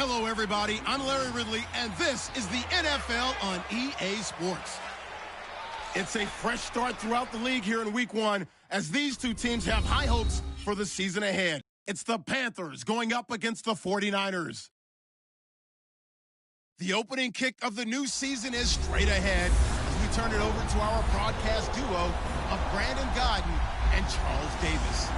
Hello, everybody. I'm Larry Ridley, and this is the NFL on EA Sports. It's a fresh start throughout the league here in Week 1 as these two teams have high hopes for the season ahead. It's the Panthers going up against the 49ers. The opening kick of the new season is straight ahead as we turn it over to our broadcast duo of Brandon Godden and Charles Davis.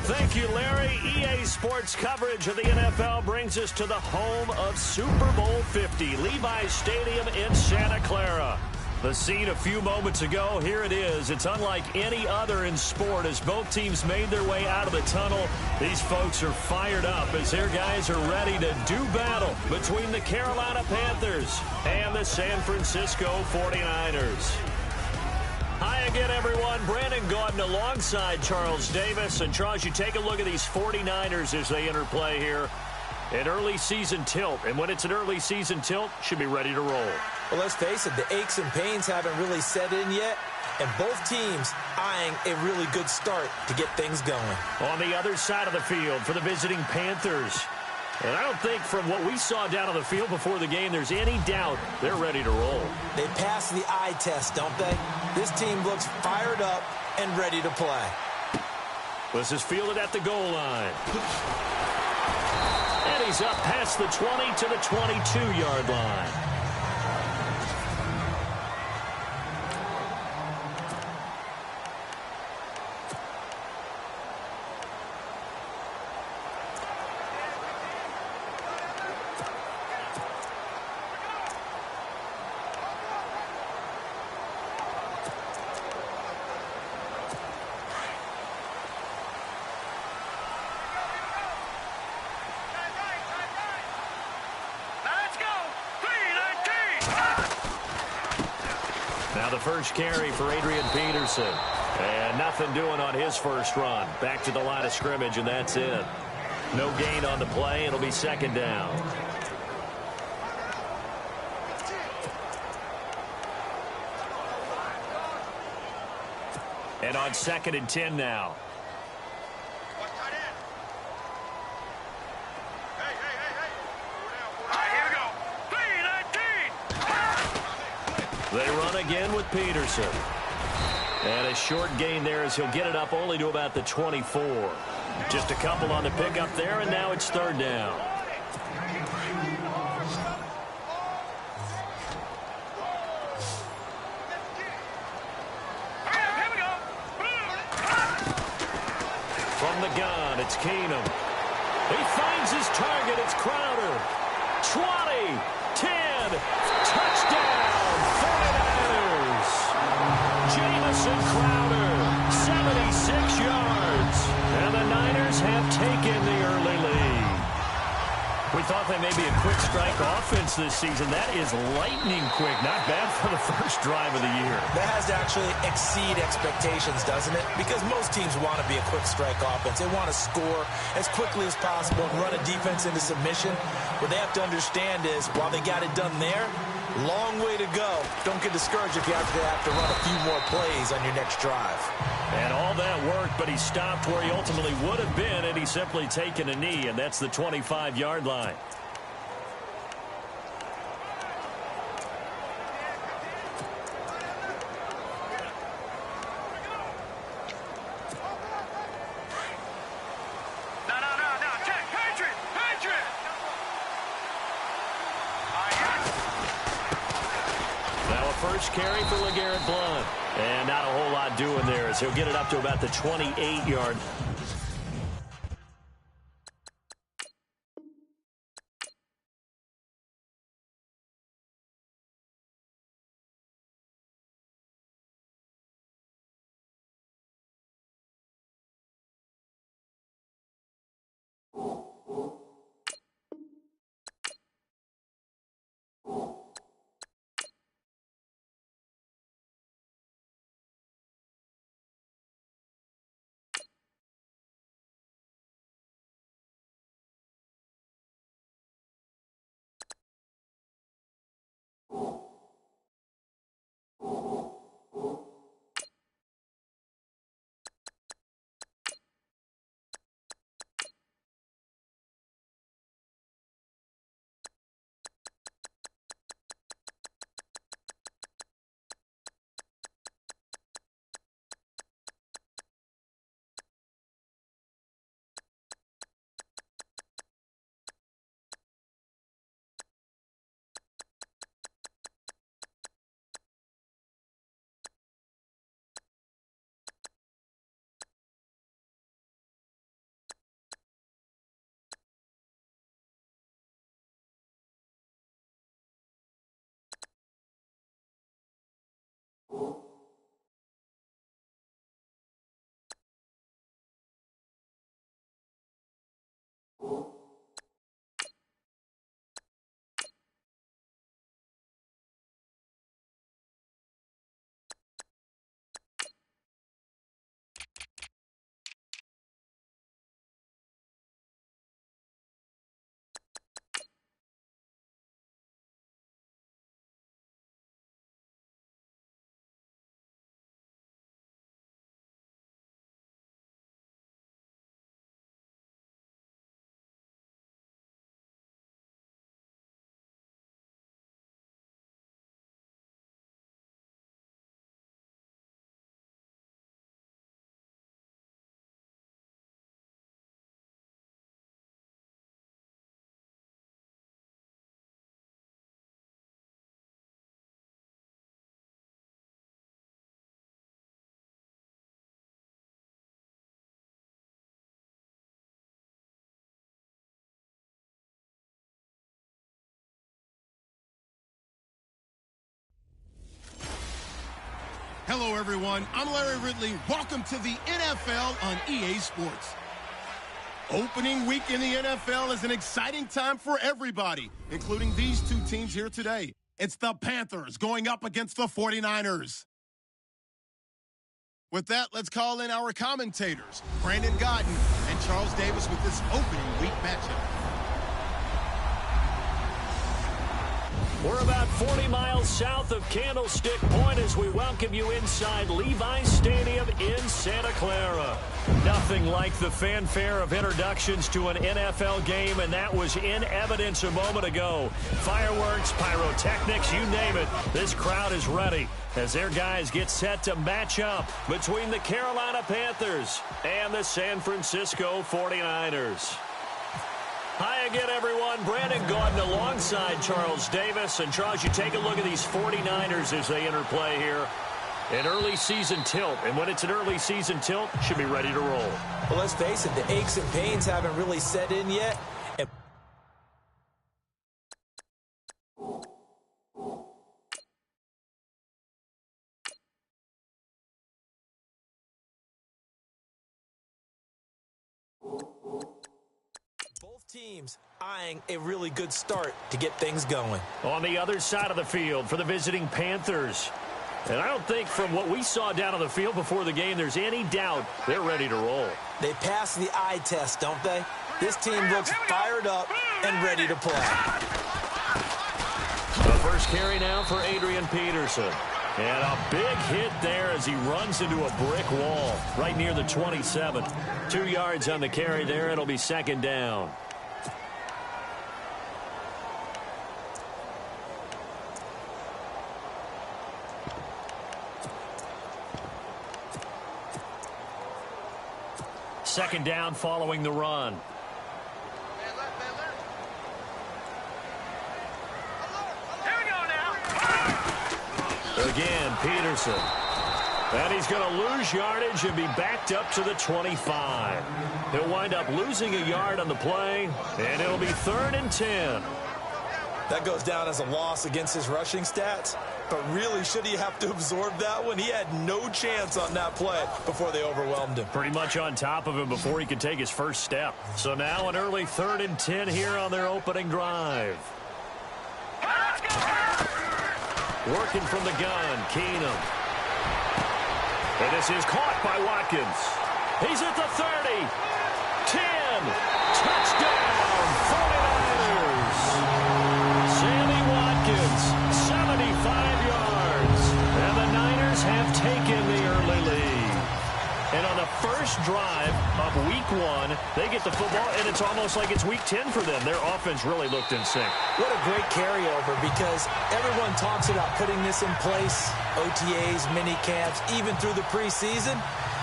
Thank you, Larry. EA Sports coverage of the NFL brings us to the home of Super Bowl 50, Levi's Stadium in Santa Clara. The scene a few moments ago, here it is. It's unlike any other in sport as both teams made their way out of the tunnel. These folks are fired up as their guys are ready to do battle between the Carolina Panthers and the San Francisco 49ers. Hi again, everyone. Brandon Gaudin alongside Charles Davis. And, Charles, you take a look at these 49ers as they enter play here. An early season tilt. And when it's an early season tilt, should be ready to roll. Well, let's face it, the aches and pains haven't really set in yet. And both teams eyeing a really good start to get things going. On the other side of the field for the visiting Panthers. And I don't think from what we saw down on the field before the game, there's any doubt they're ready to roll. They passed the eye test, don't they? This team looks fired up and ready to play. This is fielded at the goal line. And he's up past the 20 to the 22-yard line. Now the first carry for Adrian Peterson. And nothing doing on his first run. Back to the line of scrimmage, and that's it. No gain on the play. It'll be second down. And on 2nd and 10 now. They run again with Peterson. And a short gain there as he'll get it up only to about the 24. Just a couple on the pickup there, and now it's third down. From the gun, it's Keenum. He finds his target. It's Crowder. 20, 10, touchdown. 49ers. Jamison Crowder, 76 yards. And the Niners have taken the early lead. We thought they may be a quick strike offense this season. That is lightning quick. Not bad for the first drive of the year. That has to actually exceed expectations, doesn't it? Because most teams want to be a quick strike offense. They want to score as quickly as possible and run a defense into submission. What they have to understand is, while they got it done there, long way to go. Don't get discouraged if you have to run a few more plays on your next drive. And all that worked, but he stopped where he ultimately would have been, and he's simply taken a knee, and that's the 25-yard line. First carry for LeGarrette Blount. And not a whole lot doing there as he'll get it up to about the 28-yard Hello, everyone. I'm Larry Ridley. Welcome to the NFL on EA Sports. Opening week in the NFL is an exciting time for everybody, including these two teams here today. It's the Panthers going up against the 49ers. With that, let's call in our commentators, Brandon Godden and Charles Davis, with this opening week matchup. We're about 40 miles south of Candlestick Point as we welcome you inside Levi's Stadium in Santa Clara. Nothing like the fanfare of introductions to an NFL game, and that was in evidence a moment ago. Fireworks, pyrotechnics, you name it. This crowd is ready as their guys get set to match up between the Carolina Panthers and the San Francisco 49ers. Hi again, everyone. Brandon Gaudin alongside Charles Davis. And, Charles, you take a look at these 49ers as they interplay here. An early season tilt. And when it's an early season tilt, should be ready to roll. Well, let's face it, the aches and pains haven't really set in yet. And both teams eyeing a really good start to get things going. On the other side of the field for the visiting Panthers. And I don't think from what we saw down on the field before the game there's any doubt they're ready to roll. They pass the eye test, don't they? This team looks fired up and ready to play. The first carry now for Adrian Peterson. And a big hit there as he runs into a brick wall right near the 27. 2 yards on the carry there. It'll be second down. Second down following the run. Again, Peterson. And he's going to lose yardage and be backed up to the 25. He'll wind up losing a yard on the play, and it'll be 3rd and 10. That goes down as a loss against his rushing stats. But really, should he have to absorb that one? He had no chance on that play before they overwhelmed him. Pretty much on top of him before he could take his first step. So now an early 3rd and 10 here on their opening drive. Working from the gun, Keenum. And this is caught by Watkins. He's at the 30. 10. Touchdown, 49ers. Sammy Watkins, 75 yards. And the Niners have taken the early lead. And on the first drive of week 1, they get the football, and it's almost like it's week 10 for them. Their offense really looked in sync. What a great carryover, because everyone talks about putting this in place, OTAs, mini camps, even through the preseason.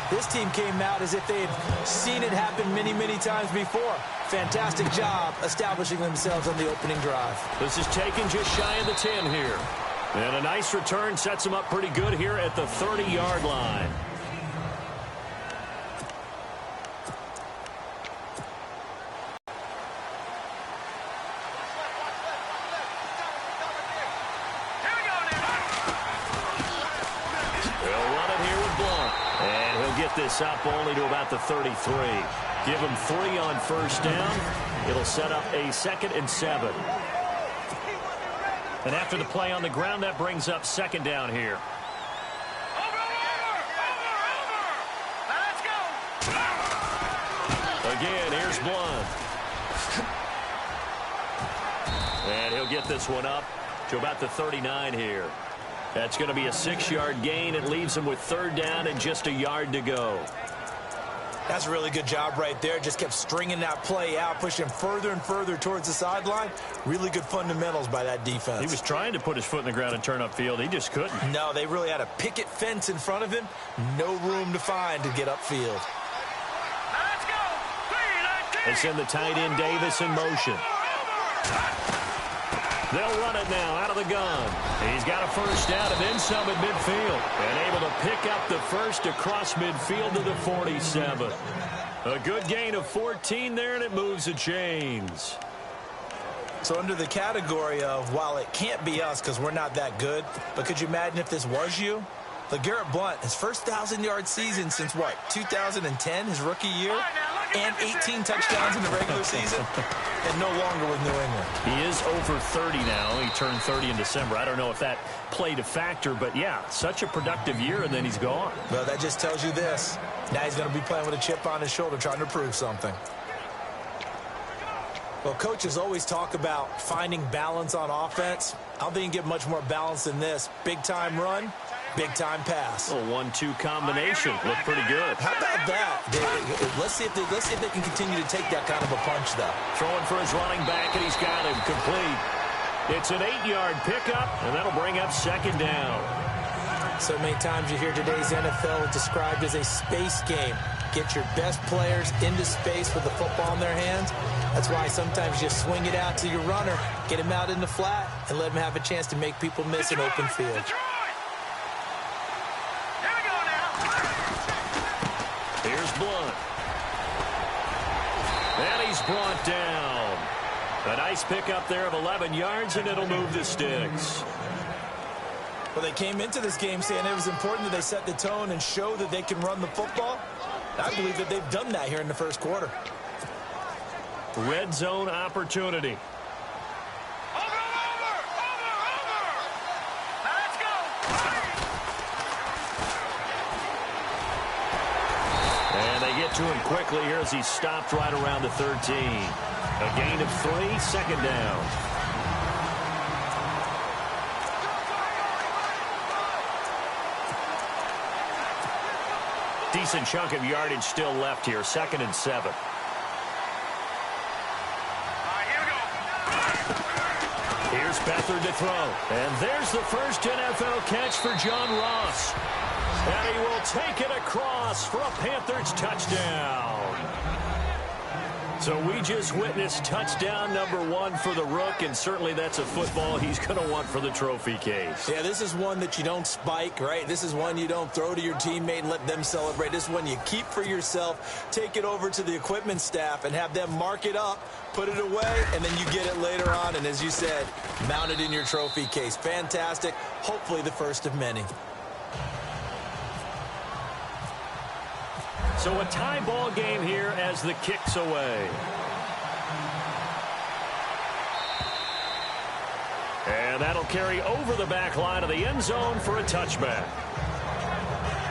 This team came out as if they had seen it happen many, many times before. Fantastic job establishing themselves on the opening drive. This is taken just shy of the 10 here. And a nice return sets them up pretty good here at the 30-yard line. This up only to about the 33. Give him 3 on first down. It'll set up a 2nd and 7. And after the play on the ground, that brings up 2nd down here. Again, here's Blunt. And he'll get this one up to about the 39 here. That's going to be a 6-yard gain. It leaves him with 3rd down and just a yard to go. That's a really good job right there. Just kept stringing that play out, pushing further and further towards the sideline. Really good fundamentals by that defense. He was trying to put his foot in the ground and turn upfield. He just couldn't. No, they really had a picket fence in front of him. No room to find to get upfield. They send the tight end Davis in motion. They'll run it now out of the gun. He's got a first down and then some at midfield. And able to pick up the first across midfield to the 47. A good gain of 14 there, and it moves the chains. So under the category of, while it can't be us because we're not that good, but could you imagine if this was you? LeGarrette Blount, his first 1,000-yard season since what, 2010, his rookie year, and 18 touchdowns in the regular season, and no longer with New England. He is over 30 now. He turned 30 in December. I don't know if that played a factor, but yeah, such a productive year, and then he's gone. Well, that just tells you this. Now he's going to be playing with a chip on his shoulder, trying to prove something. Well, coaches always talk about finding balance on offense. I don't think you can get much more balance than this. Big-time run, big-time pass. A 1-2 combination. Looked pretty good. How about that? Let's see if they can continue to take that kind of a punch, though. Throwing for his running back, and he's got him complete. It's an 8-yard pickup, and that'll bring up second down. So many times you hear today's NFL described as a space game. Get your best players into space with the football in their hands. That's why sometimes you swing it out to your runner, get him out in the flat, and let him have a chance to make people miss an open field. Here's Blount. And he's brought down. A nice pickup there of 11 yards, and it'll move the sticks. Well, they came into this game saying it was important that they set the tone and show that they can run the football. I believe that they've done that here in the first quarter. Red zone opportunity. Over. Now let's go. And they get to him quickly here as he stopped right around the 13. A gain of 3, second down. Decent chunk of yardage still left here, 2nd and 7. Here's Beathard to throw. And there's the first NFL catch for John Ross. And he will take it across for a Panthers touchdown. So we just witnessed touchdown number 1 for the Rook, and certainly that's a football he's going to want for the trophy case. Yeah, this is one that you don't spike, right? This is one you don't throw to your teammate and let them celebrate. This is one you keep for yourself, take it over to the equipment staff and have them mark it up, put it away, and then you get it later on. And as you said, mount it in your trophy case. Fantastic. Hopefully the first of many. So a tie ball game here as the kick's away. And that'll carry over the back line of the end zone for a touchback.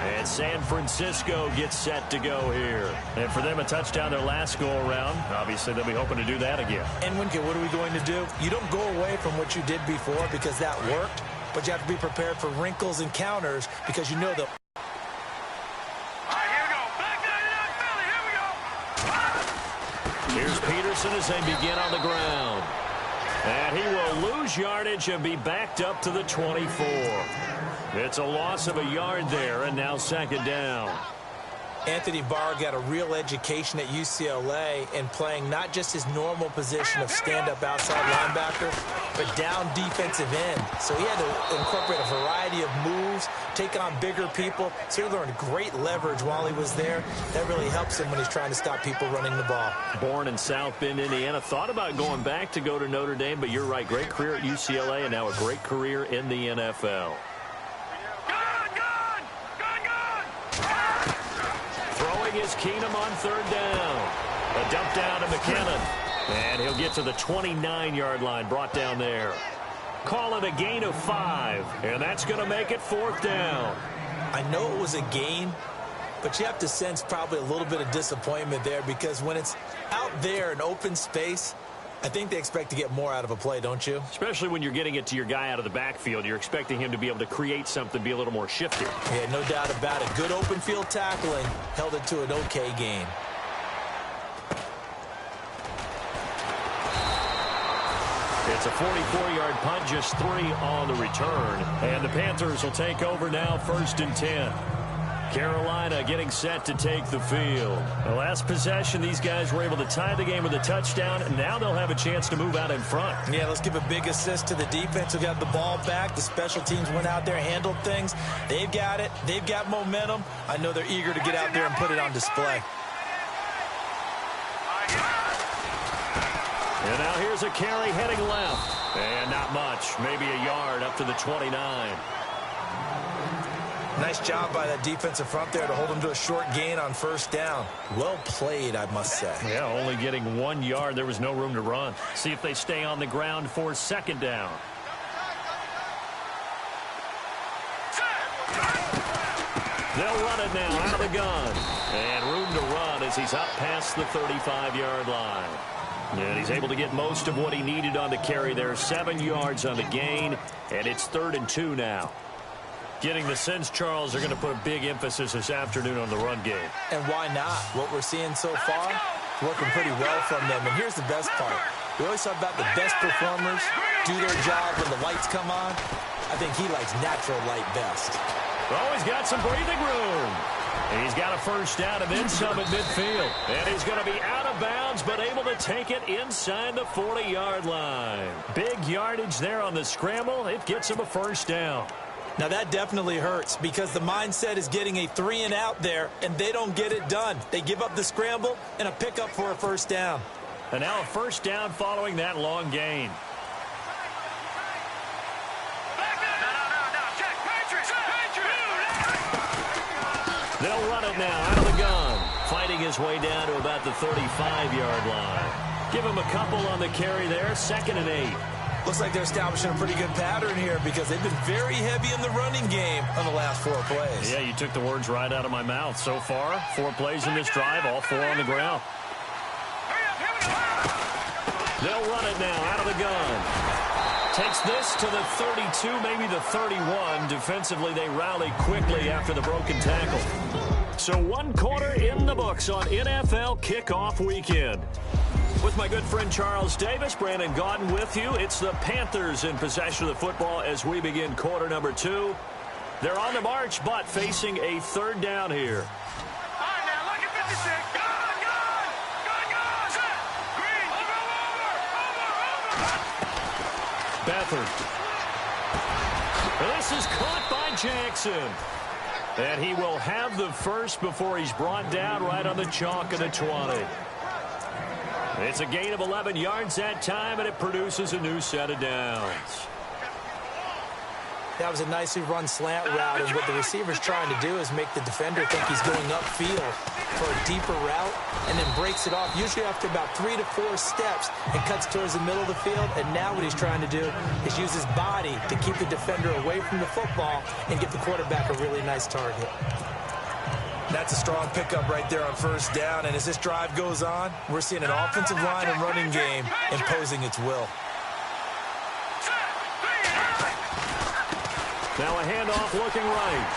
And San Francisco gets set to go here. And for them, a touchdown their last go-around. Obviously, they'll be hoping to do that again. And Winke, what are we going to do? You don't go away from what you did before because that worked, but you have to be prepared for wrinkles and counters because you know they'll... Here's Peterson as they begin on the ground. And he will lose yardage and be backed up to the 24. It's a loss of a yard there, and now second down. Anthony Barr got a real education at UCLA in playing not just his normal position of stand-up outside linebacker, but down defensive end. So he had to incorporate a variety of moves, take on bigger people. So he learned great leverage while he was there. That really helps him when he's trying to stop people running the ball. Born in South Bend, Indiana. Thought about going back to go to Notre Dame, but you're right. Great career at UCLA and now a great career in the NFL. Is Keenum on third down. A dump down to McKinnon. And he'll get to the 29-yard line, brought down there. Call it a gain of 5. And that's going to make it 4th down. I know it was a gain, but you have to sense probably a little bit of disappointment there because when it's out there in open space, I think they expect to get more out of a play, don't you? Especially when you're getting it to your guy out of the backfield. You're expecting him to be able to create something, be a little more shifty. Yeah, no doubt about it. Good open field tackling. Held it to an okay gain. It's a 44-yard punt, just 3 on the return. And the Panthers will take over now, 1st and 10. Carolina getting set to take the field. The last possession, these guys were able to tie the game with a touchdown, and now they'll have a chance to move out in front. Yeah, let's give a big assist to the defense who got the ball back. The special teams went out there, handled things. They've got it. They've got momentum. I know they're eager to get out there and put it on display. And now here's a carry heading left. And not much, maybe a yard up to the 29. Nice job by that defensive front there to hold him to a short gain on first down. Well played, I must say. Yeah, only getting 1 yard. There was no room to run. See if they stay on the ground for second down. They'll run it now out of the gun. And room to run as he's up past the 35-yard line. And he's able to get most of what he needed on the carry there. 7 yards on the gain. And it's 3rd and 2 now. Getting the sense, Charles, they're going to put a big emphasis this afternoon on the run game. And why not? What we're seeing so far, working pretty well from them. And here's the best part. We always talk about the best performers do their job when the lights come on. I think he likes natural light best. Oh, he's got some breathing room. And he's got a first down and then some at midfield. And he's going to be out of bounds, but able to take it inside the 40-yard line. Big yardage there on the scramble. It gets him a first down. Now, that definitely hurts because the mindset is getting a 3-and-out there, and they don't get it done. They give up the scramble and a pickup for a first down. And now a first down following that long gain. They'll run it now out of the gun. Fighting his way down to about the 35-yard line. Give him a couple on the carry there. 2nd and 8. Looks like they're establishing a pretty good pattern here because they've been very heavy in the running game on the last 4 plays. Yeah, you took the words right out of my mouth. So far, 4 plays in this drive, all 4 on the ground. They'll run it now out of the gun. Takes this to the 32, maybe the 31. Defensively, they rally quickly after the broken tackle. So 1 quarter in the books on NFL kickoff weekend. With my good friend Charles Davis, Brandon Gaudin with you. It's the Panthers in possession of the football as we begin quarter number 2. They're on the march, but facing a 3rd down here. Beathard. This is caught by Jackson. And he will have the first before he's brought down right on the chalk of the 20. It's a gain of 11 yards that time, and it produces a new set of downs. That was a nicely run slant route, and what the receiver's trying to do is make the defender think he's going upfield for a deeper route and then breaks it off, usually after about 3 to 4 steps, and cuts towards the middle of the field. And now what he's trying to do is use his body to keep the defender away from the football and get the quarterback a really nice target. That's a strong pickup right there on first down, and as this drive goes on, we're seeing an offensive line and running game imposing its will. Now a handoff looking right.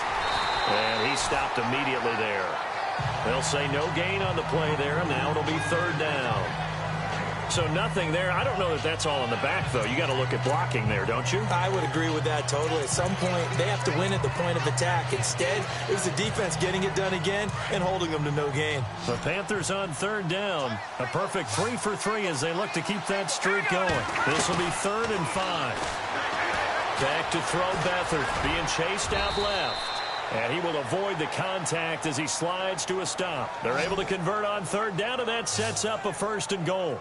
And he stopped immediately there. They'll say no gain on the play there, and now it'll be 3rd down. So nothing there. I don't know that that's all in the back, though. You got to look at blocking there, don't you? I would agree with that totally. At some point, they have to win at the point of attack. Instead, it was the defense getting it done again and holding them to no gain. The Panthers on 3rd down. A perfect 3 for 3 as they look to keep that streak going. This will be 3rd and 5. Back to throw Beathard, being chased out left. And he will avoid the contact as he slides to a stop. They're able to convert on 3rd down, and that sets up a 1st and goal.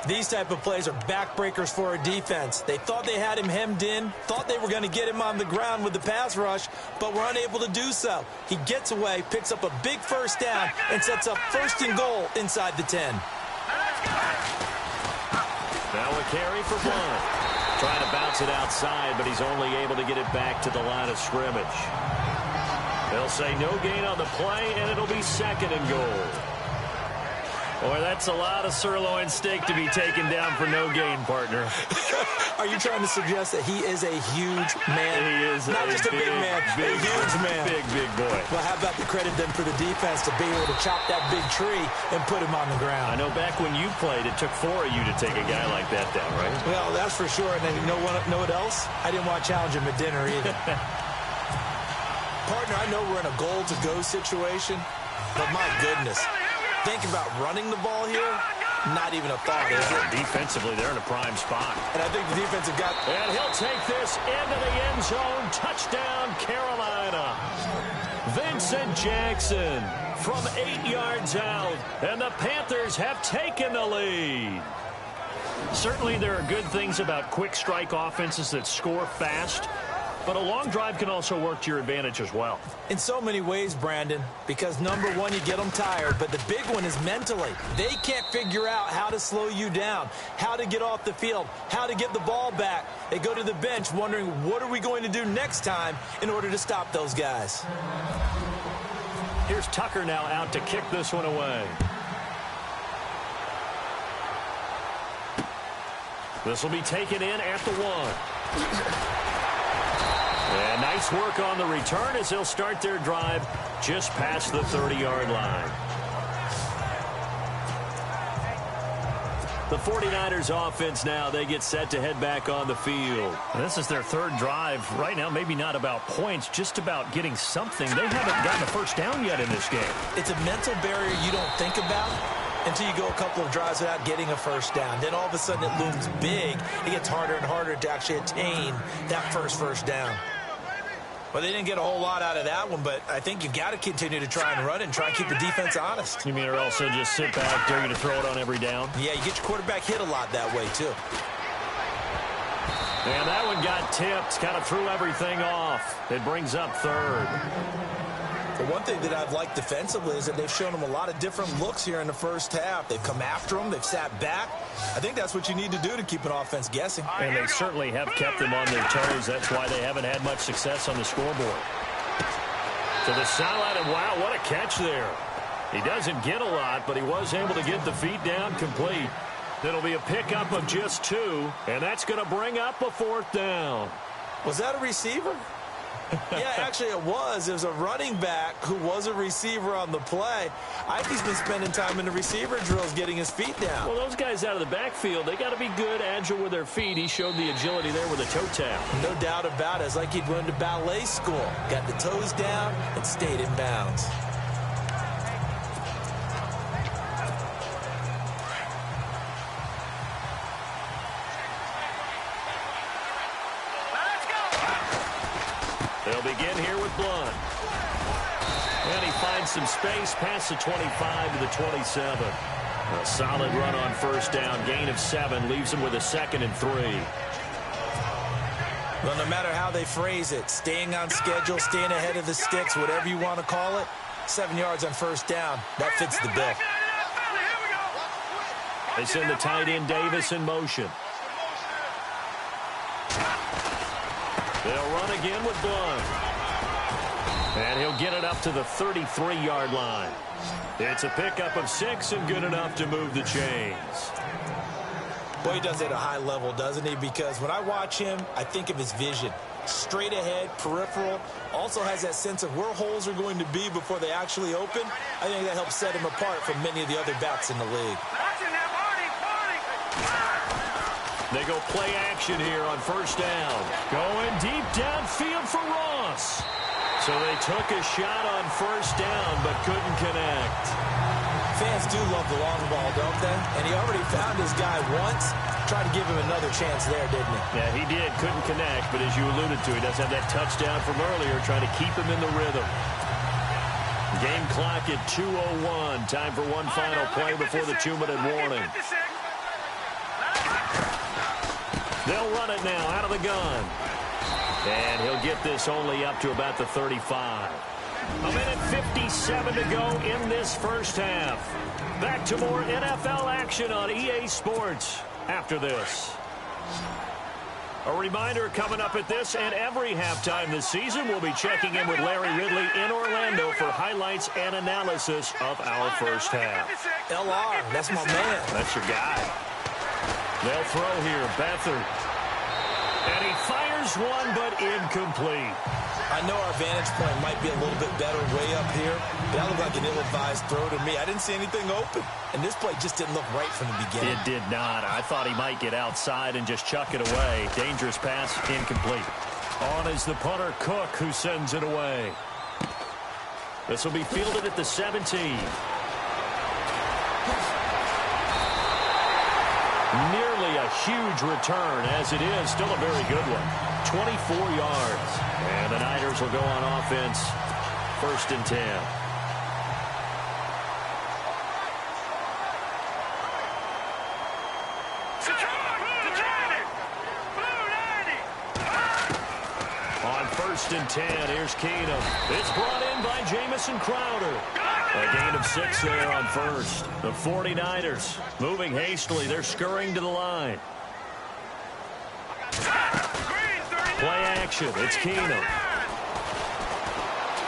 These type of plays are backbreakers for a defense. They thought they had him hemmed in, thought they were going to get him on the ground with the pass rush, but were unable to do so. He gets away, picks up a big first down, and sets up 1st and goal inside the 10. Now a carry for Blunt. Trying to bounce it outside, but he's only able to get it back to the line of scrimmage. They'll say no gain on the play, and it'll be 2nd and goal. Boy, that's a lot of sirloin steak to be taken down for no gain, partner. Are you trying to suggest that he is a huge man? He is not just a big man, a huge man. Big boy. Well, how about the credit then for the defense to be able to chop that big tree and put him on the ground? I know back when you played, it took 4 of you to take a guy like that down, right? Well, that's for sure. And then you know what else? I didn't want to challenge him at dinner either. Partner, I know we're in a goal-to-go situation, but my goodness. Think about running the ball here. Not even a thought, is it? Defensively, they're in a prime spot. And I think the defense have got... And he'll take this into the end zone. Touchdown, Carolina. Vincent Jackson from 8 yards out. And the Panthers have taken the lead. Certainly, there are good things about quick strike offenses that score fast. But a long drive can also work to your advantage as well. In so many ways, Brandon, because number one, you get them tired, but the big one is mentally. They can't figure out how to slow you down, how to get off the field, how to get the ball back. They go to the bench wondering, what are we going to do next time in order to stop those guys? Here's Tucker now out to kick this one away. This will be taken in at the 1. And nice work on the return as they'll start their drive just past the 30-yard line. The 49ers offense now, they get set to head back on the field. This is their third drive. Right now, maybe not about points, just about getting something. They haven't gotten a first down yet in this game. It's a mental barrier you don't think about until you go a couple of drives without getting a first down. Then all of a sudden it looms big. It gets harder and harder to actually attain that first down. Well, they didn't get a whole lot out of that one, but I think you've got to continue to try and run it and try and keep the defense honest. You mean, or also just sit back, dare you to throw it on every down? Yeah, you get your quarterback hit a lot that way, too. And that one got tipped, kind of threw everything off. It brings up third. The one thing that I've liked defensively is that they've shown them a lot of different looks here in the first half. They've come after them. They've sat back. I think that's what you need to do to keep an offense guessing. And they certainly have kept them on their toes. That's why they haven't had much success on the scoreboard. To the sideline, and wow, what a catch there. He doesn't get a lot, but he was able to get the feet down complete. It'll be a pickup of just 2, and that's going to bring up a 4th down. Was that a receiver? Yeah, actually it was. It was a running back who was a receiver on the play. I think he's been spending time in the receiver drills getting his feet down. Well, those guys out of the backfield, they got to be good, agile with their feet. He showed the agility there with a toe tap. No doubt about it. It's like he'd run to ballet school. Got the toes down and stayed in bounds. They'll begin here with Blunt. And he finds some space past the 25 to the 27. A solid run on first down. Gain of 7 leaves him with a 2nd and 3. Well, no matter how they phrase it, staying on schedule, staying ahead of the sticks, whatever you want to call it, 7 yards on first down, that fits the bill. They send the tight end Davis in motion. They'll run again with Blunt. And he'll get it up to the 33-yard line. It's a pickup of 6 and good enough to move the chains. Boy, he does it at a high level, doesn't he? Because when I watch him, I think of his vision. Straight ahead, peripheral. Also has that sense of where holes are going to be before they actually open. I think that helps set him apart from many of the other backs in the league. They go play action here on first down. Going deep downfield for Ross. So they took a shot on first down but couldn't connect. Fans do love the long ball, don't they? And he already found his guy once. Tried to give him another chance there, didn't he? Yeah, he did. Couldn't connect, but as you alluded to, he does have that touchdown from earlier, trying to keep him in the rhythm. Game clock at 2:01. Time for one final play before the 2-minute warning. They'll run it now out of the gun. And he'll get this only up to about the 35. A minute 57 to go in this first half. Back to more NFL action on EA Sports after this. A reminder coming up at this and every halftime this season, we'll be checking in with Larry Ridley in Orlando for highlights and analysis of our first half. LR, that's my man. That's your guy. They'll throw here, Beathard. And he fires one, but incomplete. I know our vantage point might be a little bit better way up here, but that looked like an ill-advised throw to me. I didn't see anything open, and this play just didn't look right from the beginning. It did not. I thought he might get outside and just chuck it away. Dangerous pass, incomplete. On is the punter, Cook, who sends it away. This will be fielded at the 17. Nearly a huge return, as it is still a very good one. 24 yards. And the Niners will go on offense. 1st and 10. On 1st and 10. Here's Keenum. It's brought in by Jamison Crowder. A gain of 6 there on 1st. The 49ers moving hastily. They're scurrying to the line. Play action. It's Keenum.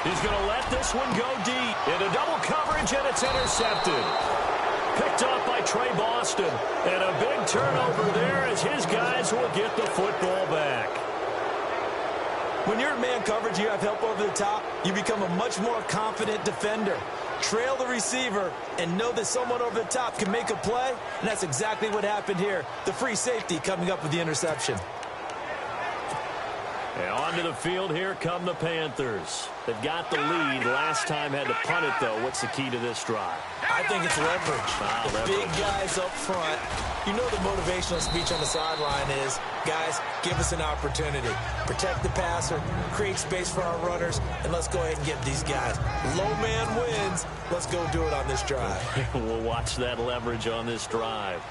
He's going to let this one go deep. Into double coverage, and it's intercepted. Picked off by Trey Boston. And a big turnover there as his guys will get the football back. When you're in man coverage, you have help over the top, you become a much more confident defender. Trail the receiver and know that someone over the top can make a play, and that's exactly what happened here. The free safety coming up with the interception. And onto the field, here come the Panthers. They've got the lead. Last time had to punt it, though. What's the key to this drive? I think it's leverage. The big guys up front. You know the motivational speech on the sideline is, guys, give us an opportunity. Protect the passer, create space for our runners, and let's go ahead and get these guys. Low man wins. Let's go do it on this drive. We'll watch that leverage on this drive.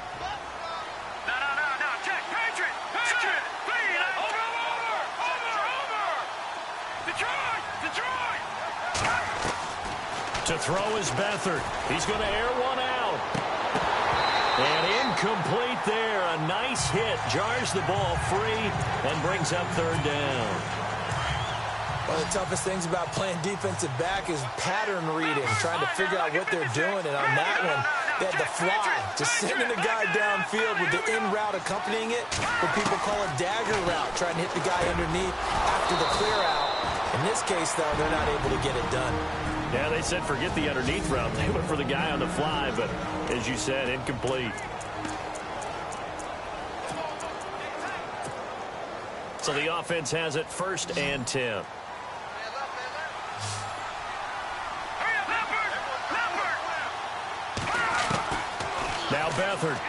To throw is Beathard. He's going to air one out. And incomplete there. A nice hit. Jars the ball free and brings up 3rd down. One of the toughest things about playing defensive back is pattern reading, trying to figure out what they're doing. And on that one, they had the fly, just sending the guy downfield with the in route accompanying it, what people call a dagger route, trying to hit the guy underneath after the clear out. In this case, though, they're not able to get it done. Yeah, they said forget the underneath route. They went for the guy on the fly, but as you said, incomplete. So the offense has it 1st and 10. Now Beathard.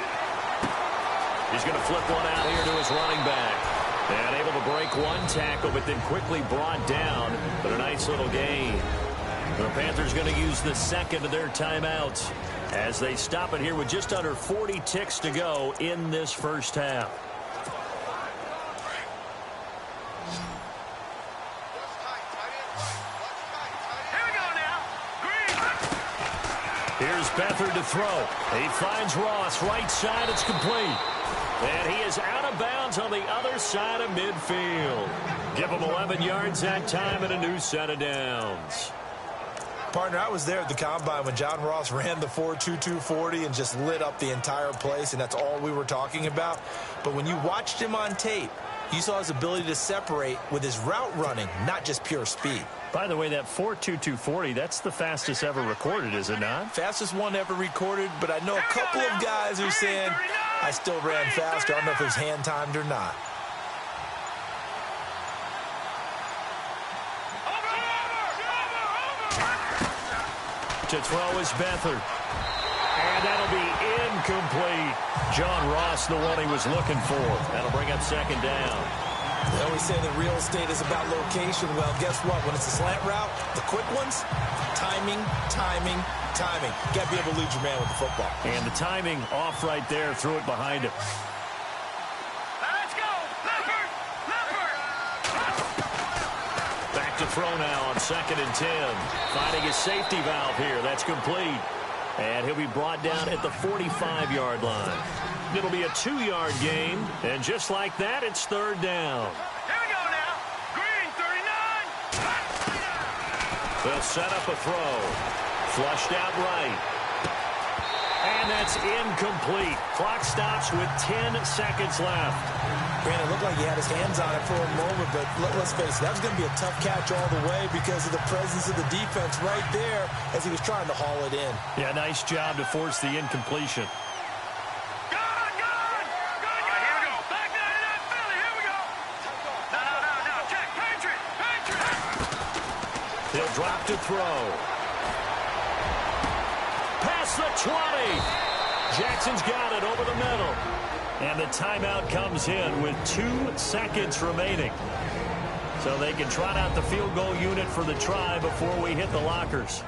He's going to flip one out here to his running back. And able to break one tackle, but then quickly brought down. But a nice little gain. The Panthers going to use the 2nd of their timeouts as they stop it here with just under 40 ticks to go in this 1st half. Here's Beathard to throw. He finds Ross. Right side, it's complete. And he is out of bounds on the other side of midfield. Give him 11 yards that time and a new set of downs. Partner, I was there at the Combine when John Ross ran the 4.22 40 and just lit up the entire place, and that's all we were talking about. But when you watched him on tape, you saw his ability to separate with his route running, not just pure speed. By the way, that 4.22 40, that's the fastest ever recorded, is it not? Fastest one ever recorded, but I know a couple of guys who are saying, I still ran faster. I don't know if it was hand-timed or not. To throw is Beathard. And that'll be incomplete. John Ross, the one he was looking for. That'll bring up 2nd down. They always say that real estate is about location. Well, guess what? When it's a slant route, the quick ones, timing, timing, timing. You got to be able to lead your man with the football. And the timing off right there. Threw it behind him. Let's go! Leopard! Back to throw now on 2nd and 10. Finding his safety valve here. That's complete. And he'll be brought down at the 45-yard line. It'll be a 2-yard gain. And just like that, it's 3rd down. Here we go now. Green, 39. They'll set up a throw. Flushed out right. And that's incomplete. Clock stops with 10 seconds left. Brandon, it looked like he had his hands on it for a moment, but let's face it, that was going to be a tough catch all the way because of the presence of the defense right there as he was trying to haul it in. Yeah, nice job to force the incompletion. Good! All right, here we go. Back down to that Philly. Here we go. Now. Check. Patriot. He'll drop to throw. Past the 20. Jackson's got it over the middle. And the timeout comes in with 2 seconds remaining. So they can trot out the field goal unit for the try before we hit the lockers.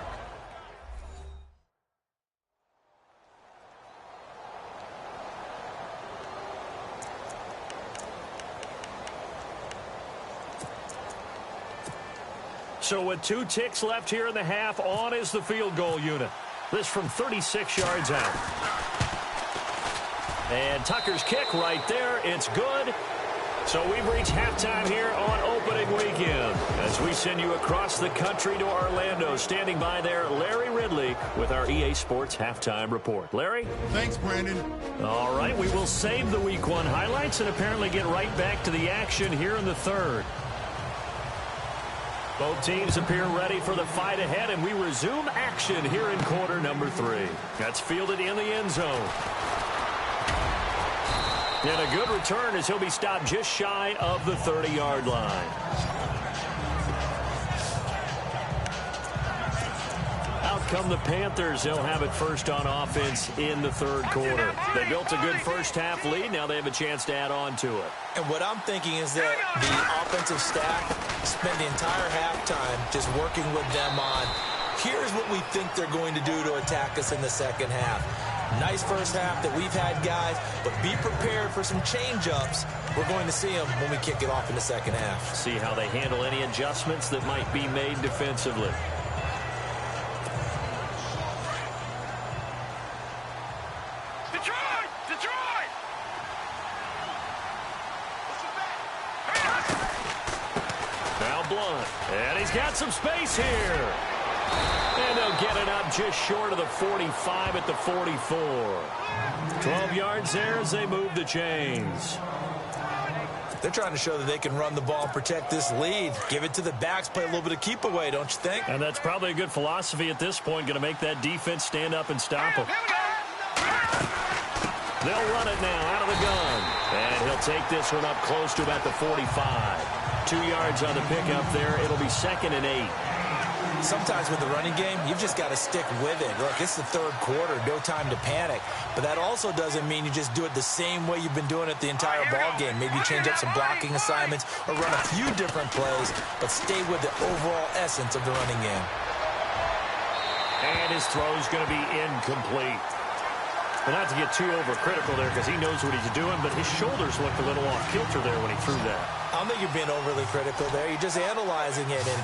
So with 2 ticks left here in the half, on is the field goal unit. This from 36 yards out. And Tucker's kick right there. It's good. So we've reached halftime here on opening weekend as we send you across the country to Orlando. Standing by there, Larry Ridley with our EA Sports Halftime Report. Larry? Thanks, Brandon. All right, we will save the Week 1 highlights and apparently get right back to the action here in the third. Both teams appear ready for the fight ahead, and we resume action here in quarter number 3. That's fielded in the end zone. And a good return as he'll be stopped just shy of the 30-yard line. Out come the Panthers. They'll have it first on offense in the third quarter. They built a good first half lead. Now they have a chance to add on to it. And what I'm thinking is that the offensive staff spend the entire halftime just working with them on, here's what we think they're going to do to attack us in the second half. Nice first half that we've had, guys, but be prepared for some change-ups. We're going to see them when we kick it off in the second half. See how they handle any adjustments that might be made defensively. Detroit! Detroit! Now Blunt, and he's got some space here. And they'll get it up just short of the 45 at the 44. 12 yards there as they move the chains. They're trying to show that they can run the ball and protect this lead. Give it to the backs, play a little bit of keep away, don't you think? And that's probably a good philosophy at this point, going to make that defense stand up and stop them. They'll run it now out of the gun. And he'll take this one up close to about the 45. 2 yards on the pickup there. It'll be 2nd and 8. Sometimes with the running game, you've just got to stick with it. Look, it's the third quarter, no time to panic. But that also doesn't mean you just do it the same way you've been doing it the entire ball game. Maybe change up some blocking assignments or run a few different plays, but stay with the overall essence of the running game. And his throw is going to be incomplete. Well, not to get too overcritical there because he knows what he's doing, but his shoulders looked a little off kilter there when he threw that. I don't think you're being overly critical there. You're just analyzing it, and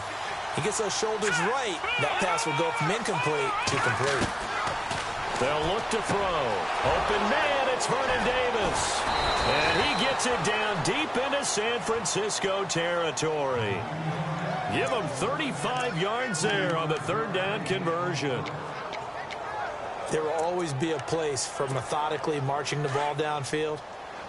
he gets those shoulders right. That pass will go from incomplete to complete. They'll look to throw. Open man, it's Vernon Davis. And he gets it down deep into San Francisco territory. Give him 35 yards there on the third down conversion. There will always be a place for methodically marching the ball downfield.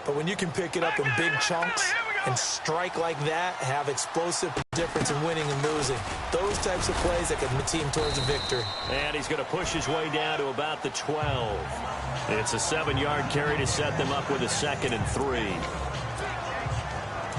But when you can pick it up in big chunks and strike like that, have explosive difference in winning and losing, those types of plays that can move a team towards a victory. And he's going to push his way down to about the 12. It's a 7-yard carry to set them up with a 2nd and 3.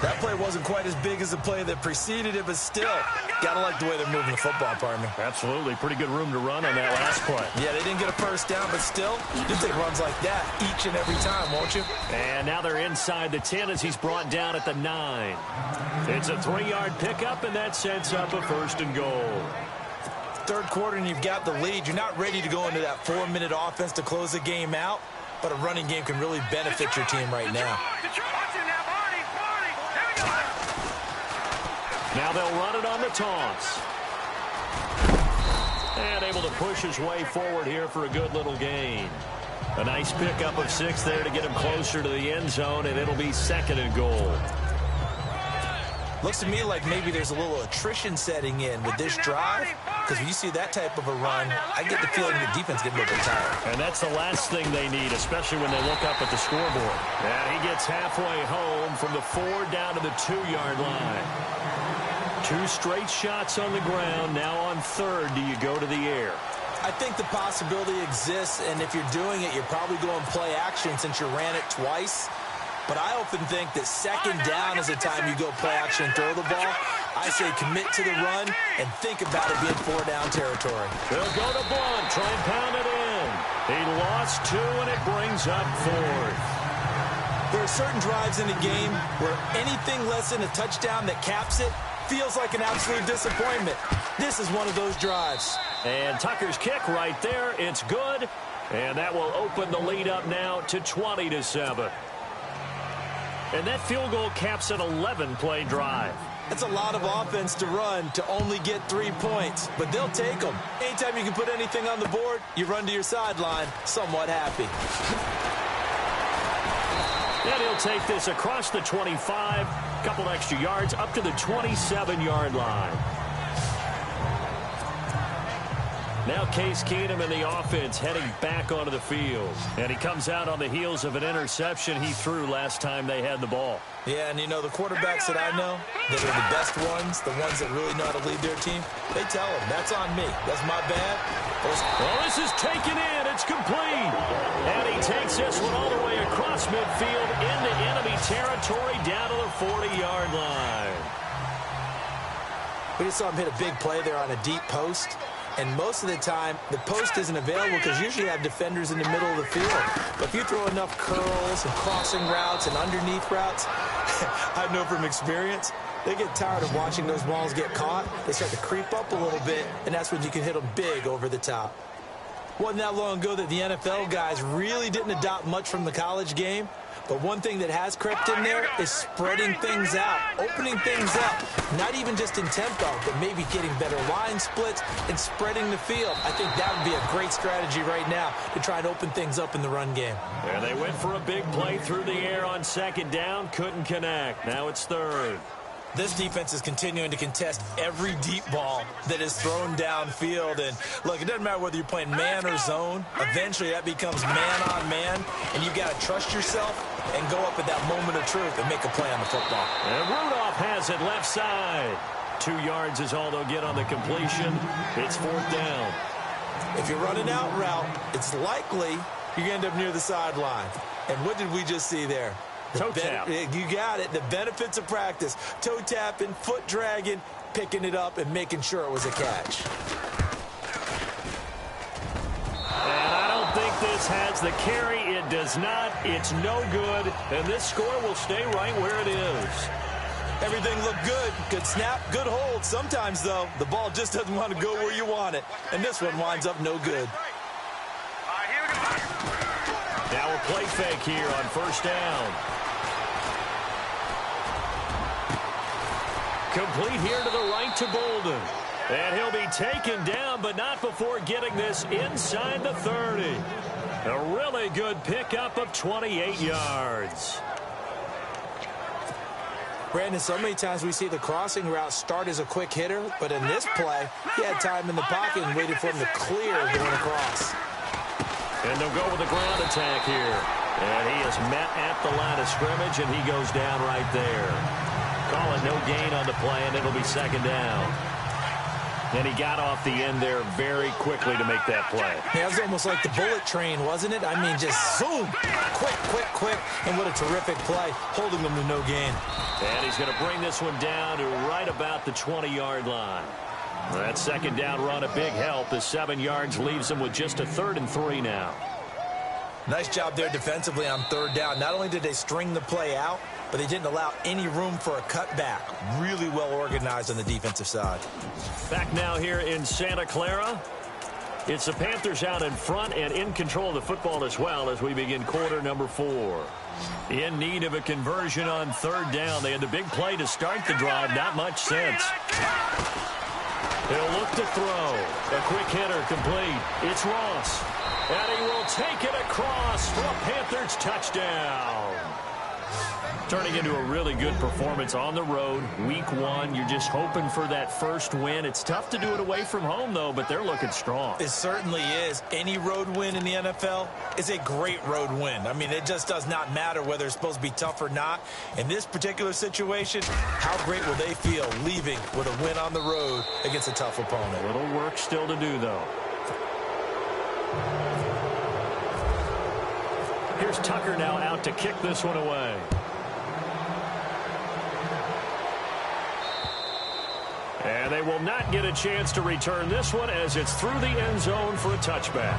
That play wasn't quite as big as the play that preceded it, but still, gotta like the way they're moving the football, partner. Absolutely. Pretty good room to run on that last play. Yeah, they didn't get a first down, but still, you take runs like that each and every time, won't you? And now they're inside the 10 as he's brought down at the 9. It's a 3-yard pickup, and that sets up a 1st and goal. Third quarter, and you've got the lead. You're not ready to go into that 4-minute offense to close the game out, but a running game can really benefit your team right now. Now they'll run it on the toss. And able to push his way forward here for a good little gain. A nice pickup of 6 there to get him closer to the end zone, and it'll be 2nd and goal. Looks to me like maybe there's a little attrition setting in with this drive, because when you see that type of a run, I get the feeling the defense getting a little bit tired. And that's the last thing they need, especially when they look up at the scoreboard. And he gets halfway home from the 4 down to the 2-yard line. 2 straight shots on the ground. Now on 3rd, do you go to the air? I think the possibility exists, and if you're doing it, you're probably going play action since you ran it twice. But I often think that 2nd down is the time you go play action and throw the ball. I say commit to the run and think about it being 4-down territory. They'll go to Blunt, try and pound it in. He lost 2, and it brings up 4th. There are certain drives in the game where anything less than a touchdown that caps it feels like an absolute disappointment. This is one of those drives. And Tucker's kick right there. It's good. And that will open the lead up now to 20-7. And that field goal caps an 11-play drive. That's a lot of offense to run to only get 3 points, but they'll take them. Anytime you can put anything on the board, you run to your sideline somewhat happy. And he'll take this across the 25, couple extra yards up to the 27-yard line. Now Case Keenum and the offense heading back onto the field. And he comes out on the heels of an interception he threw last time they had the ball. Yeah, and you know, the quarterbacks that I know that are the best ones, the ones that really know how to lead their team, they tell them, that's on me. That's my bad. Well, this is taken in. It's complete. And he takes this one all the way across midfield into enemy territory down to the 40-yard line. We just saw him hit a big play there on a deep post. And most of the time, the post isn't available because you usually have defenders in the middle of the field. But if you throw enough curls and crossing routes and underneath routes, I know from experience, they get tired of watching those balls get caught. They start to creep up a little bit, and that's when you can hit them big over the top. Wasn't that long ago that the NFL guys really didn't adopt much from the college game. But one thing that has crept in there is spreading things out, opening things up, not even just in tempo, but maybe getting better line splits and spreading the field. I think that would be a great strategy right now to try and open things up in the run game. And they went for a big play through the air on second down, couldn't connect. Now it's third. This defense is continuing to contest every deep ball that is thrown downfield. And, look, it doesn't matter whether you're playing man or zone. Eventually, that becomes man-on-man, and you've got to trust yourself and go up at that moment of truth and make a play on the football. And Rudolph has it left side. 2 yards is all they'll get on the completion. It's fourth down. If you're running out route, it's likely you're going to end up near the sideline. And what did we just see there? Toe tap. You got it. The benefits of practice. Toe tapping, foot dragging, picking it up, and making sure it was a catch. And I don't think this has the carry. It does not. It's no good. And this score will stay right where it is. Everything looked good. Good snap, good hold. Sometimes, though, the ball just doesn't want to go where you want it. And this one winds up no good. Now a play fake here on first down. Complete here to the right to Bolden. And he'll be taken down, but not before getting this inside the 30. A really good pickup of 28 yards. Brandon, so many times we see the crossing route start as a quick hitter, but in this play, he had time in the pocket and waited for him to clear going across. And they'll go with a ground attack here. And he is met at the line of scrimmage, and he goes down right there. Call it no gain on the play, and it'll be second down. And he got off the end there very quickly to make that play. Yeah, it was almost like the bullet train, wasn't it? I mean, just zoom, quick, quick, quick. And what a terrific play, holding them to no gain. And he's going to bring this one down to right about the 20-yard line. That second down run a big help. The 7 yards leaves him with just a 3rd and 3 now. Nice job there defensively on third down. Not only did they string the play out, but they didn't allow any room for a cutback. Really well organized on the defensive side. Back now here in Santa Clara. It's the Panthers out in front and in control of the football as well as we begin quarter number 4. In need of a conversion on third down. They had the big play to start the drive. Not much sense. He'll look to throw. A quick hitter complete. It's Ross. And he will take it across for a Panthers touchdown. Turning into a really good performance on the road. Week 1, you're just hoping for that first win. It's tough to do it away from home, though, but they're looking strong. It certainly is. Any road win in the NFL is a great road win. I mean, it just does not matter whether it's supposed to be tough or not. In this particular situation, how great will they feel leaving with a win on the road against a tough opponent? A little work still to do, though. Here's Tucker now out to kick this one away. And they will not get a chance to return this one as it's through the end zone for a touchback.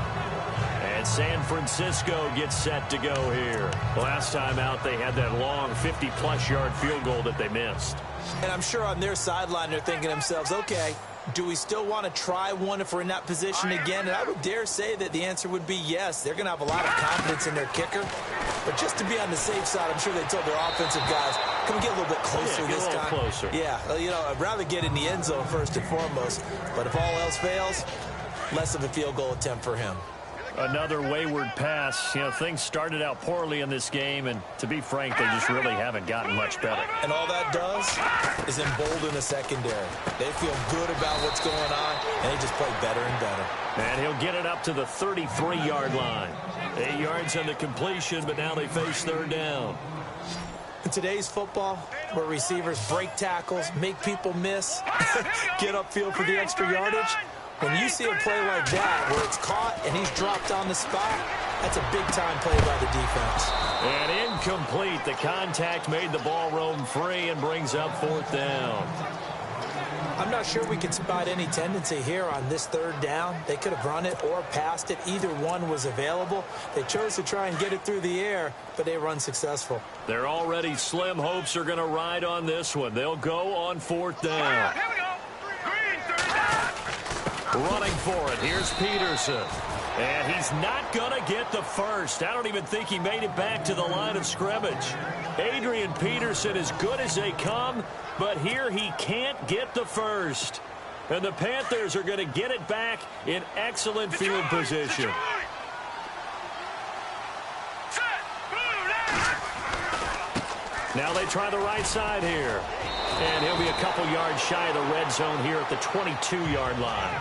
And San Francisco gets set to go here. Last time out, they had that long 50-plus yard field goal that they missed. And I'm sure on their sideline they're thinking to themselves, okay, do we still want to try one if we're in that position again? And I would dare say that the answer would be yes. They're going to have a lot of confidence in their kicker. But just to be on the safe side, I'm sure they told their offensive guys, can we get a little bit closer this time? Closer. Yeah, I'd rather get in the end zone first and foremost. But if all else fails, less of a field goal attempt for him. Another wayward pass. Things started out poorly in this game, and to be frank, they just really haven't gotten much better. And all that does is embolden the secondary. They feel good about what's going on, and they just play better and better. And he'll get it up to the 33-yard line. 8 yards on the completion, but now they face third down. In today's football, where receivers break tackles, make people miss, get upfield for the extra yardage, when you see a play like that where it's caught and he's dropped on the spot, that's a big-time play by the defense. And incomplete. The contact made the ball roam free and brings up fourth down. I'm not sure we can spot any tendency here on this third down. They could have run it or passed it. Either one was available. They chose to try and get it through the air, but they were unsuccessful. Their already slim hopes are going to ride on this one. They'll go on fourth down. Here we go. Green, third down. Running for it. Here's Peterson. And he's not going to get the first. I don't even think he made it back to the line of scrimmage. Adrian Peterson as good as they come, but here he can't get the first. And the Panthers are going to get it back in excellent field position. Now they try the right side here. And he'll be a couple yards shy of the red zone here at the 22-yard line.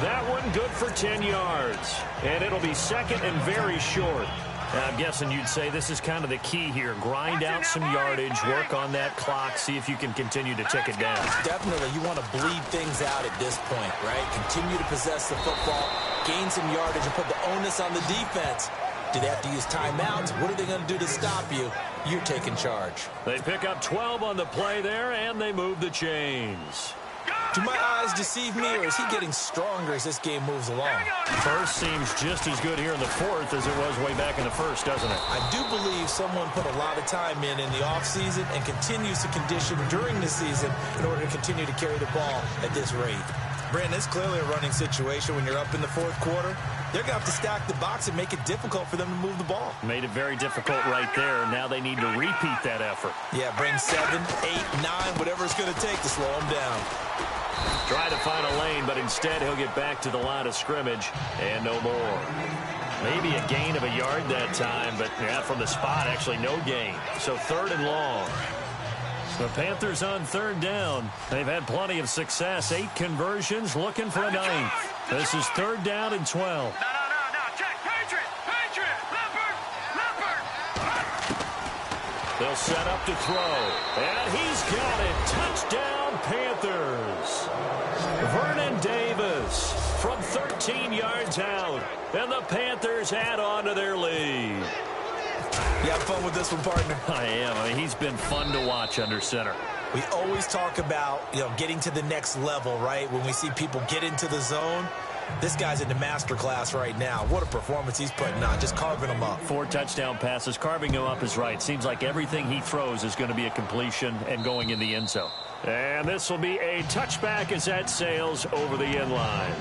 That one good for 10 yards. And it'll be second and very short. Now, I'm guessing you'd say this is kind of the key here. Grind out some yardage, work on that clock, see if you can continue to tick it down. Definitely, you want to bleed things out at this point, right? Continue to possess the football, gain some yardage, and put the onus on the defense. Do they have to use timeouts? What are they going to do to stop you? You're taking charge. They pick up 12 on the play there, and they move the chains. Do my eyes deceive me, or is he getting stronger as this game moves along? First seems just as good here in the fourth as it was way back in the first, doesn't it? I do believe someone put a lot of time in the offseason and continues to condition during the season in order to continue to carry the ball at this rate. Brandon, it's clearly a running situation when you're up in the fourth quarter. They're going to have to stack the box and make it difficult for them to move the ball. Made it very difficult right there. Now they need to repeat that effort. Yeah, bring 7, 8, 9, whatever it's going to take to slow them down. Try to find a lane, but instead he'll get back to the line of scrimmage and no more. Maybe a gain of a yard that time, but from the spot, actually no gain. So third and long. The Panthers on third down. They've had plenty of success. 8 conversions, looking for a 9th. This is third down and 12. No. Check. Patriot. Leopard. They'll set up to throw. And he's got it. Touchdown, Panthers. Vernon Davis from 13 yards out. And the Panthers add on to their lead. You have fun with this one, partner? I am. I mean, he's been fun to watch under center. We always talk about, getting to the next level, right? When we see people get into the zone, this guy's in the master class right now. What a performance he's putting on, just carving them up. 4 touchdown passes. Carving him up is right. Seems like everything he throws is going to be a completion and going in the end zone. And this will be a touchback as that sails over the end line.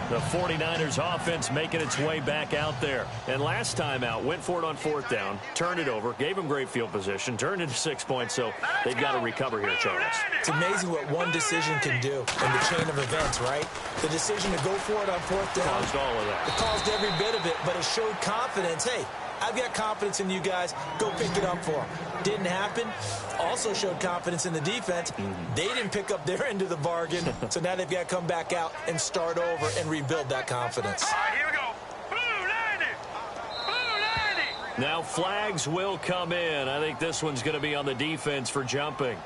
The 49ers offense making its way back out there. And last time out, went for it on fourth down, turned it over, gave them great field position, turned into 6 points, so they've got to recover here, Charles. It's amazing what one decision can do in the chain of events, right? The decision to go for it on fourth down. Caused all of that. It caused every bit of it, but it showed confidence. Hey, I've got confidence in you guys. Go pick it up for them. Didn't happen. Also showed confidence in the defense. They didn't pick up their end of the bargain, so now they've got to come back out and start over and rebuild that confidence. All right, here we go. Blue 90. Now flags will come in. I think this one's going to be on the defense for jumping.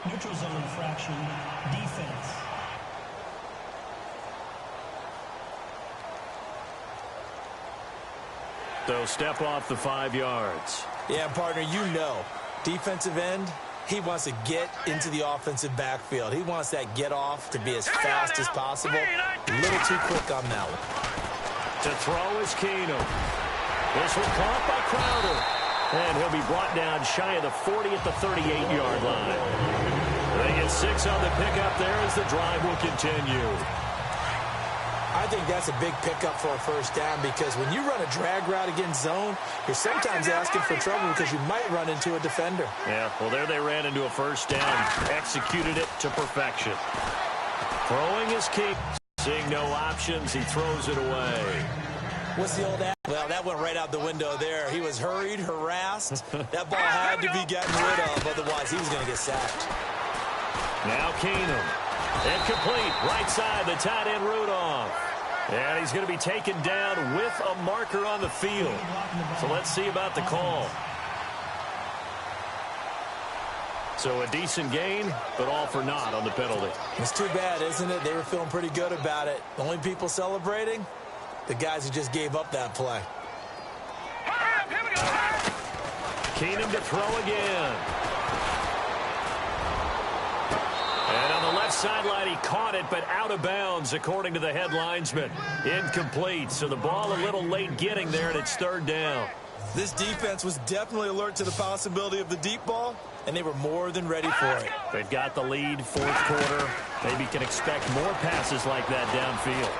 Neutral zone infraction, defense. So step off the 5 yards. Yeah, partner, defensive end, he wants to get into the offensive backfield. He wants that get off to be as fast as possible. A little too quick on that one. To throw is Keenum. This one caught by Crowder. And he'll be brought down shy of the 40 at the 38-yard line. They get 6 on the pickup there as the drive will continue. I think that's a big pickup for a first down because when you run a drag route against zone, you're sometimes asking for trouble because you might run into a defender. Yeah, well, there they ran into a first down. Executed it to perfection. Throwing his key. Seeing no options, he throws it away. What's the old ad? Well, that went right out the window there. He was hurried, harassed. That ball had to be gotten rid of, otherwise he was going to get sacked. Now Keenum. Incomplete. Right side, the tight end Rudolph. And he's going to be taken down with a marker on the field. So let's see about the call. So a decent gain, but all for naught on the penalty. It's too bad, isn't it? They were feeling pretty good about it. The only people celebrating, the guys who just gave up that play. Keenum to throw again. And on the left sideline, he caught it, but out of bounds, according to the head linesman. Incomplete, so the ball a little late getting there, and it's third down. This defense was definitely alert to the possibility of the deep ball, and they were more than ready for it. They've got the lead, fourth quarter. Maybe can expect more passes like that downfield.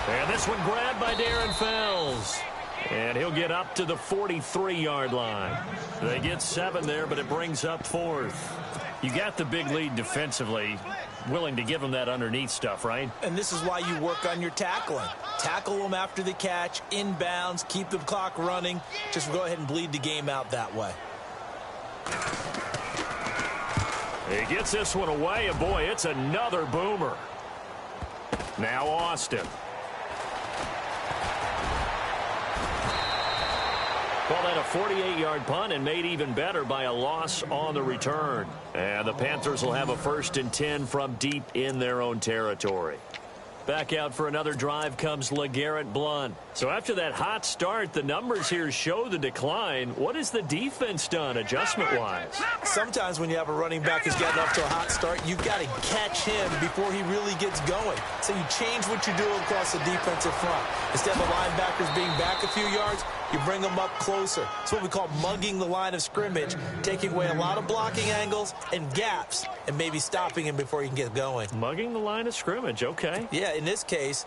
And this one grabbed by Darren Fells. And he'll get up to the 43-yard line. They get 7 there, but it brings up fourth. You got the big lead defensively, willing to give them that underneath stuff, right? And this is why you work on your tackling. Tackle them after the catch, inbounds, keep the clock running. Just go ahead and bleed the game out that way. He gets this one away, and boy, it's another boomer. Now Austin. Call that a 48-yard punt and made even better by a loss on the return. And the Panthers will have a 1st and 10 from deep in their own territory. Back out for another drive comes LeGarrette Blount. So after that hot start, the numbers here show the decline. What has the defense done adjustment-wise? Sometimes when you have a running back who's gotten off to a hot start, you've got to catch him before he really gets going. So you change what you do across the defensive front. Instead of the linebackers being back a few yards, you bring them up closer. It's what we call mugging the line of scrimmage, taking away a lot of blocking angles and gaps and maybe stopping him before he can get going. Mugging the line of scrimmage, okay. Yeah, in this case,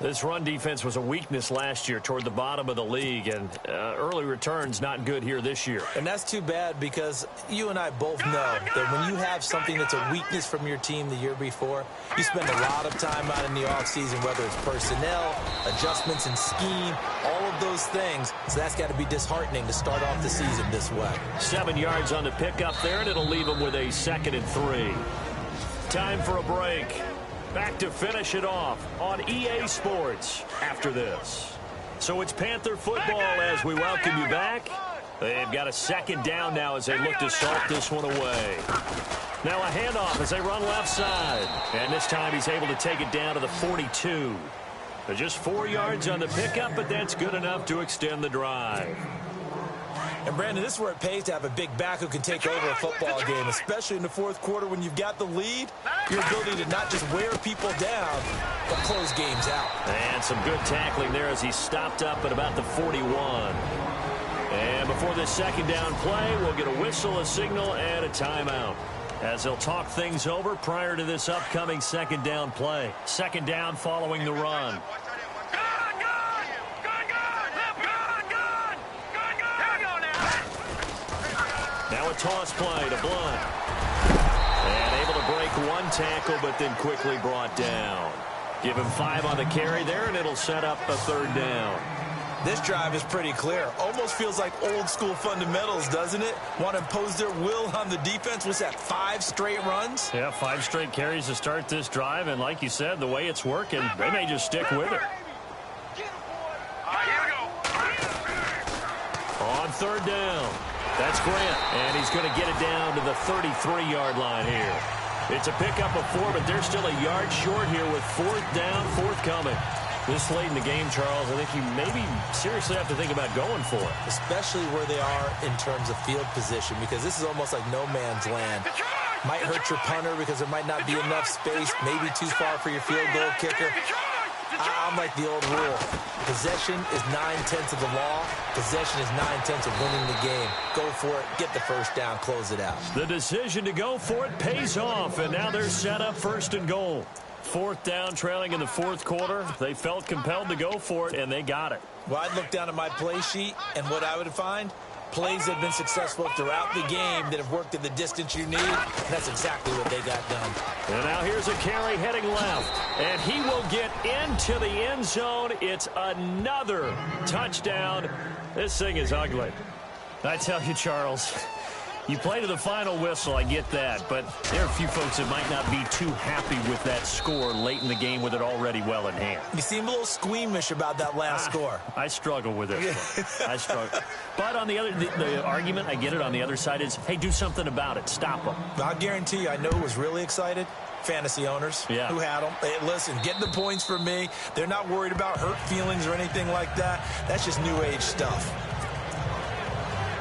this run defense was a weakness last year toward the bottom of the league, and early returns not good here this year. And that's too bad because you and I both know that when you have something that's a weakness from your team the year before, you spend a lot of time out in the offseason, whether it's personnel, adjustments in scheme, all of those things. So that's got to be disheartening to start off the season this way. 7 yards on the pickup there, and it'll leave them with a 2nd and 3. Time for a break. Back to finish it off on EA Sports after this. So it's Panther football as we welcome you back. They've got a 2nd down now as they look to salt this one away. Now a handoff as they run left side. And this time he's able to take it down to the 42. Just 4 yards on the pickup, but that's good enough to extend the drive. And, Brandon, this is where it pays to have a big back who can take over a football game, especially in the fourth quarter when you've got the lead. Your ability to not just wear people down, but close games out. And some good tackling there as he stopped up at about the 41. And before this 2nd down play, we'll get a whistle, a signal, and a timeout, as they'll talk things over prior to this upcoming 2nd down play. 2nd down following the run. Now a toss play to Blount. And able to break one tackle, but then quickly brought down. Give him 5 on the carry there, and it'll set up a 3rd down. This drive is pretty clear. Almost feels like old school fundamentals, doesn't it? Want to impose their will on the defense. Was that 5 straight runs? Yeah, 5 straight carries to start this drive, and like you said, the way it's working, they may just stick with it. On 3rd down. That's Grant, and he's going to get it down to the 33-yard line here. It's a pickup of 4, but they're still a yard short here with 4th down, 4th coming. This late in the game, Charles, I think you maybe seriously have to think about going for it. Especially where they are in terms of field position, because this is almost like no man's land. Might hurt your punter because there might not be enough space, maybe too far for your field goal kicker. I'm like the old rule. Possession is 9/10 of the law. Possession is 9/10 of winning the game. Go for it. Get the 1st down. Close it out. The decision to go for it pays off, and now they're set up 1st and goal. Fourth down, trailing in the fourth quarter. They felt compelled to go for it, and they got it. Well, I'd look down at my play sheet, and what I would find, plays that have been successful throughout the game that have worked in the distance you need. And that's exactly what they got done. And now here's a carry heading left. And he will get into the end zone. It's another touchdown. This thing is ugly. I tell you, Charles, you play to the final whistle, I get that, but there are a few folks that might not be too happy with that score late in the game with it already well in hand. You seem a little squeamish about that last score. I struggle with this one. I struggle. But on the other, the argument, I get it, on the other side is, hey, do something about it. Stop them. I'll guarantee you, I know who was really excited. Fantasy owners who had them. Hey, listen, get the points for me. They're not worried about hurt feelings or anything like that. That's just new age stuff.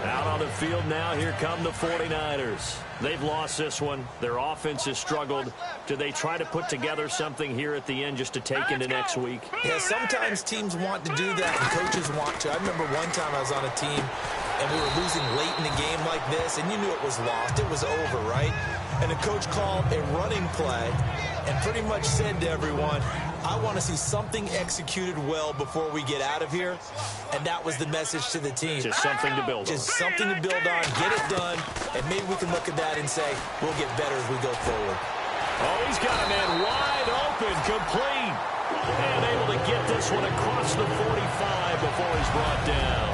Out on the field now, here come the 49ers. They've lost this one. Their offense has struggled. Do they try to put together something here at the end just to take into next week? Yeah, sometimes teams want to do that and coaches want to. I remember one time I was on a team and we were losing late in the game like this, and you knew it was lost. It was over, right? And the coach called a running play and pretty much said to everyone, I want to see something executed well before we get out of here. And that was the message to the team. Just something to build on. Just something to build on, get it done, and maybe we can look at that and say, we'll get better as we go forward. Oh, he's got a man wide open, complete. And able to get this one across the 45 before he's brought down.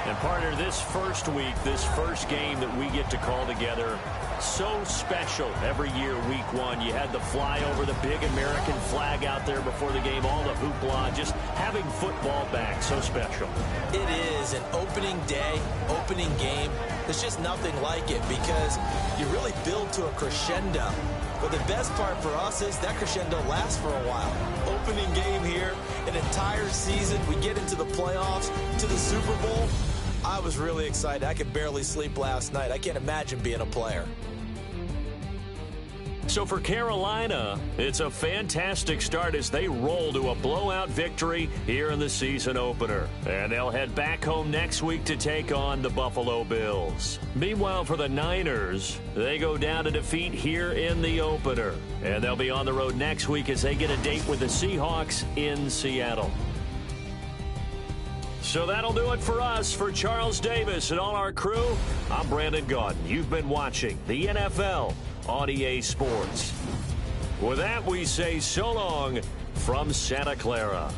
And partner, this first week, this first game that we get to call together, so special every year, week one. You had the flyover, the big American flag out there before the game, all the hoopla, just having football back, so special. It is an opening day, opening game. There's just nothing like it because you really build to a crescendo. But the best part for us is that crescendo lasts for a while. Opening game here, an entire season. We get into the playoffs, to the Super Bowl. I was really excited. I could barely sleep last night. I can't imagine being a player. So for Carolina, it's a fantastic start as they roll to a blowout victory here in the season opener. And they'll head back home next week to take on the Buffalo Bills. Meanwhile, for the Niners, they go down to defeat here in the opener. And they'll be on the road next week as they get a date with the Seahawks in Seattle. So that'll do it for us. For Charles Davis and all our crew, I'm Brandon Gaudin. You've been watching the NFL on EA Sports. With that, we say so long from Santa Clara.